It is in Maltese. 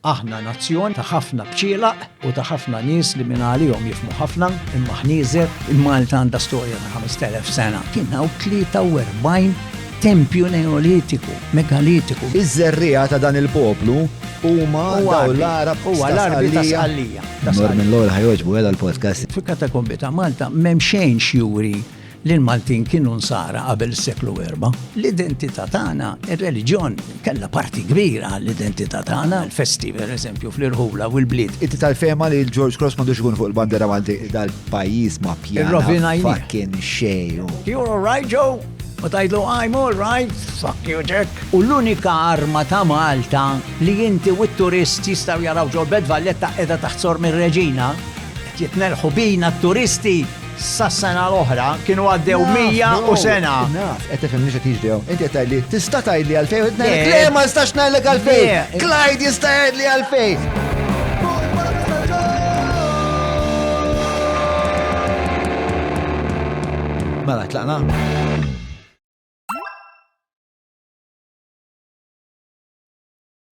Aħna nazzjon ta' ħafna bċielaq u ta' ħafna nies li minn għalihom jifmu ħafna, imma ħnieżer il-Malta għandha storja ta' 5000 sena. Kien hawn 43 tempju neolitiku, megalitiku. Iż-żerrija ta' dan il-poplu huma daw l-Arab huwa l-Arabi ta' Sqallija. Mor minn l-ol ħajjoġbu għedha l-podcast. Fil-katakombi ta' Malta m'hemm xejn xjuri li l-Maltin kienu nsara qabel is-seklu 4. L-identità tagħna, ir-reliġjon kellha parti kbira l-identità tagħna, il-festi pereżempju fl-irħula u l-bliet. Inti tal-fema li l-George Cross m'għandux ikun fuq il-bandera Malti dal-pajjiż ma pjana fucking xejn. You're all right, Joe? Ma tgħidlu I'm all right, fuck you, Jack. U l-unika arma ta' Malta li inti u t-turisti jistgħu jaraw ġol Bedvalletta qiegħda taħt mir-Reġina, qed jitnerħu bina t-turisti. Sas-sena l-oħra kienu għaddew 100 sena. Naf, qed tifhem li x'qed jiġdew. Inti qed tgħidli tista' tgħidli għalfejn, le ma nistax ngħidlek għalfejn. Clyde jista' jgħidli għalfejn. Mela tlaqna.